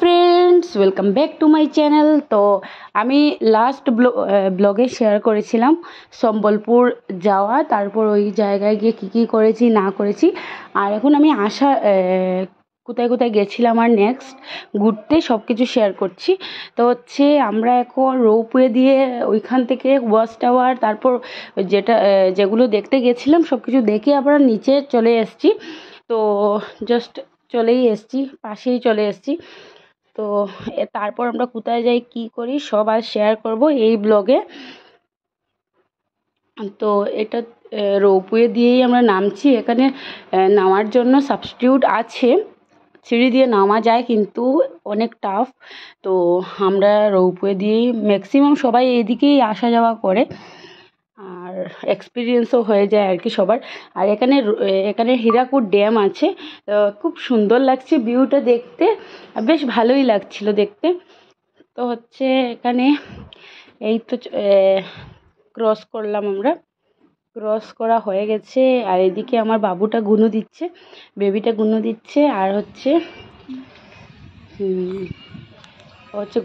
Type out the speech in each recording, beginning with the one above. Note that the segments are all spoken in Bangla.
Friends, welcome back to my channel. তো আমি লাস্ট ব্লগে শেয়ার করেছিলাম সম্বলপুর যাওয়া, তারপর ওই জায়গায় গিয়ে কী কী করেছি না করেছি। আর এখন আমি কোথায় কোথায় গেছিলাম আর নেক্সট ঘুরতে সব কিছু শেয়ার করছি। তো হচ্ছে আমরা এখন রোপওয়ে দিয়ে ওইখান থেকে ওয়াচ টাওয়ার, তারপর যেগুলো দেখতে গেছিলাম সব কিছু দেখে আবার নিচে চলে এসেছি। তো জাস্ট চলেই এসেছি, পাশেই চলে এসেছি। তো তারপর আমরা কোথায় যাই কী করি সব আর শেয়ার করব এই ব্লগে। তো এটা রোপওয়ে দিয়েই আমরা নামছি। এখানে নামার জন্য সাবস্টিটিউট আছে, সিঁড়ি দিয়ে নামা যায় কিন্তু অনেক টাফ। তো আমরা রোপওয়ে দিয়েই ম্যাক্সিমাম সবাই এইদিকেই আসা যাওয়া করে, আর এক্সপিরিয়েন্সও হয়ে যায় আর কি সবার। আর এখানে হীরাকুদ ড্যাম আছে, খুব সুন্দর লাগছে ভিউটা দেখতে, বেশ ভালোই লাগছিল দেখতে। তো হচ্ছে এখানে এই তো ক্রস করলাম, আমরা ক্রস করা হয়ে গেছে। আর এদিকে আমার বাবুটা গুনু দিচ্ছে, বেবিটা গুনু দিচ্ছে, আর হচ্ছে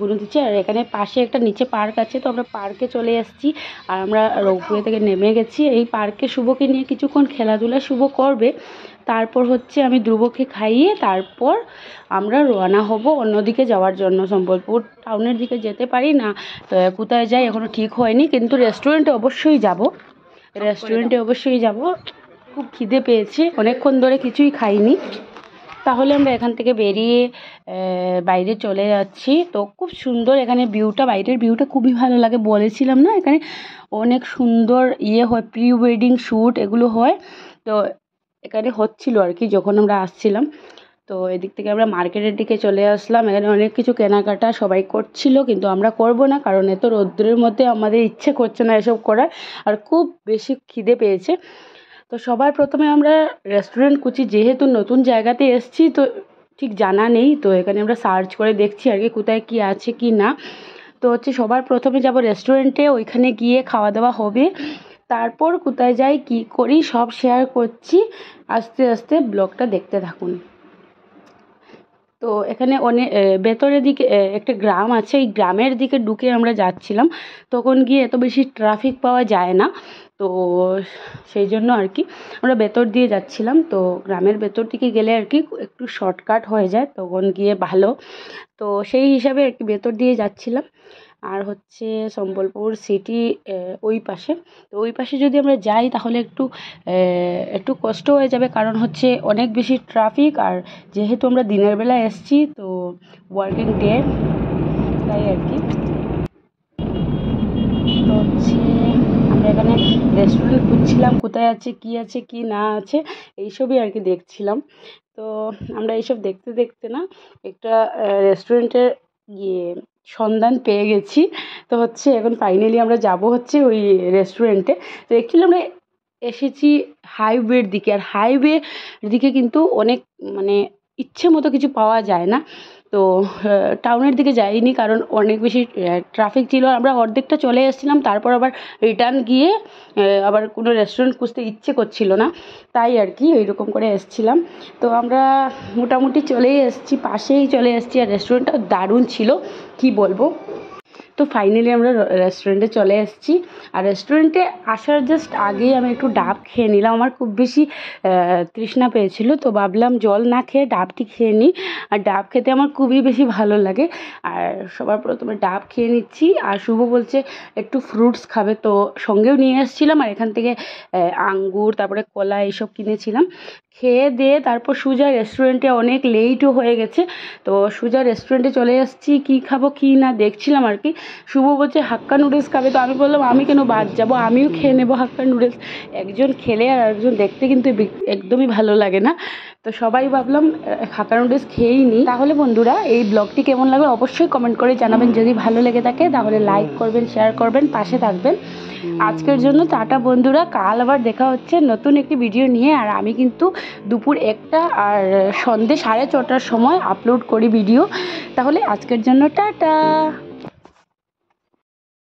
গুনু দিচ্ছে। আর এখানে পাশে একটা নিচে পার্ক আছে, তো আমরা পার্কে চলে এসেছি। আর আমরা রোপওয়ে থেকে নেমে গেছি। এই পার্কে শুভকে নিয়ে কিছুক্ষণ খেলাধুলা শুভ করবে, তারপর হচ্ছে আমি ধ্রুবকে খাইয়ে তারপর আমরা রওনা হব অন্যদিকে যাওয়ার জন্য। সম্বলপুর টাউনের দিকে যেতে পারি না, কোথায় যাই এখনও ঠিক হয়নি, কিন্তু রেস্টুরেন্টে অবশ্যই যাব। খুব খিদে পেয়েছে, অনেকক্ষণ ধরে কিছুই খাইনি। তাহলে আমরা এখান থেকে বেরিয়ে বাইরে চলে যাচ্ছি। তো খুব সুন্দর এখানে ভিউটা, বাইরের ভিউটা খুবই ভালো লাগে। বলেছিলাম না এখানে অনেক সুন্দর হয়, প্রি ওয়েডিং শ্যুট এগুলো হয়। তো এখানে হচ্ছিল আর কি যখন আমরা আসছিলাম। তো এদিক থেকে আমরা মার্কেটের দিকে চলে আসলাম। এখানে অনেক কিছু কেনাকাটা সবাই করছিল, কিন্তু আমরা করব না, কারণ এত রৌদ্রের মধ্যে আমাদের ইচ্ছে করছে না এসব করার, আর খুব বেশি খিদে পেয়েছে। তো সবার প্রথমে আমরা রেস্টুরেন্ট খুঁজি, যেহেতু নতুন জায়গাতে এসেছি তো ঠিক জানা নেই। তো এখানে আমরা সার্চ করে দেখছি আর কি কোথায় কী আছে কি না। তো হচ্ছে সবার প্রথমে যাব রেস্টুরেন্টে, ওইখানে গিয়ে খাওয়া দাওয়া হবে। তারপর কোথায় যাই কী করি সব শেয়ার করছি, আস্তে আস্তে ব্লগটা দেখতে থাকুন। তো এখানে অনেক ভেতরের দিকে একটা গ্রাম আছে, এই গ্রামের দিকে ঢুকে আমরা যাচ্ছিলাম। তখন গিয়ে এত বেশি ট্রাফিক পাওয়া যায় না, তো সেই জন্য আর কি আমরা ভেতর দিয়ে যাচ্ছিলাম। তো গ্রামের ভেতর দিকে গেলে আর কি একটু শর্টকাট হয়ে যায়, তখন গিয়ে ভালো। তো সেই হিসাবে আর কি ভেতর দিয়ে যাচ্ছিলাম। আর হচ্ছে সম্বলপুর সিটি ওই পাশে। তো ওই পাশে যদি আমরা যাই তাহলে একটু কষ্ট হয়ে যাবে, কারণ হচ্ছে অনেক বেশি ট্রাফিক। আর যেহেতু আমরা দিনের বেলা এসেছি, তো ওয়ার্কিং ডে, তাই আর কি। তো হচ্ছে আমরা এখানে রেস্টুরেন্ট খুঁজছিলাম, কোথায় আছে কি না আছে এইসবই আর কি দেখছিলাম। তো আমরা এইসব দেখতে দেখতে না একটা রেস্টুরেন্টের সন্ধান পেয়ে গেছি। তো হচ্ছে এখন ফাইনালি আমরা যাব হচ্ছে ওই রেস্টুরেন্টে। তো অ্যাকচুয়ালি আমরা এসেছি হাইওয়ের দিকে, আর হাইওয়ের দিকে কিন্তু অনেক ইচ্ছে মতো কিছু পাওয়া যায় না। তো টাউনের দিকে যাইনি, কারণ অনেক বেশি ট্রাফিক ছিল। আমরা অর্ধেকটা চলে এসেছিলাম, তারপর আবার রিটার্ন গিয়ে আবার কোনো রেস্টুরেন্ট খুঁজতে ইচ্ছে করছিল না, তাই আর কি এইরকম করে এসেছিলাম। তো আমরা মোটামুটি চলেই এসেছি, পাশেই চলে এসেছি। আর রেস্টুরেন্টটা দারুণ ছিল, কি বলবো। তো ফাইনালি আমরা রেস্টুরেন্টে চলে এসেছি। আর রেস্টুরেন্টে আসার জাস্ট আগেই আমি একটু ডাব খেয়ে নিলাম। আমার খুব বেশি তৃষ্ণা পেয়েছিল, তো ভাবলাম জল না খেয়ে ডাবটি খেয়ে নিই। আর ডাব খেতে আমার খুবই বেশি ভালো লাগে। আর সবার প্রথমে ডাব খেয়ে নিচ্ছি। আর শুভ বলছে একটু ফ্রুটস খাবে, তো সঙ্গেও নিয়ে এসেছিলাম। আর এখান থেকে আঙ্গুর, তারপরে কলা এইসব কিনেছিলাম। খেয়ে দিয়ে তারপর সুজা রেস্টুরেন্টে, অনেক লেটও হয়ে গেছে, তো সুজা রেস্টুরেন্টে চলে এসেছি। কী খাবো কী না দেখছিলাম আর কি। শুভ বলছে হাক্কা নুডলস খাবে, তো আমি বললাম আমি কেন বাদ যাবো, আমিও খেয়ে নেবো হাক্কা নুডলস। একজন খেলে আর একজন দেখতে কিন্তু একদমই ভালো লাগে না। তো সবাই ভাবলাম হাক্কা নুডলস খেয়েই নিই। তাহলে বন্ধুরা, এই ব্লগটি কেমন লাগলো অবশ্যই কমেন্ট করে জানাবেন। যদি ভালো লেগে থাকে তাহলে লাইক করবেন, শেয়ার করবেন, পাশে থাকবেন। আজকের জন্য টাটা বন্ধুরা, কাল আবার দেখা হচ্ছে নতুন একটি ভিডিও নিয়ে। আর আমি কিন্তু দুপুর 1টা আর সন্ধে 4:30টার সময় আপলোড করি ভিডিও। তাহলে আজকের জন্য টাটা।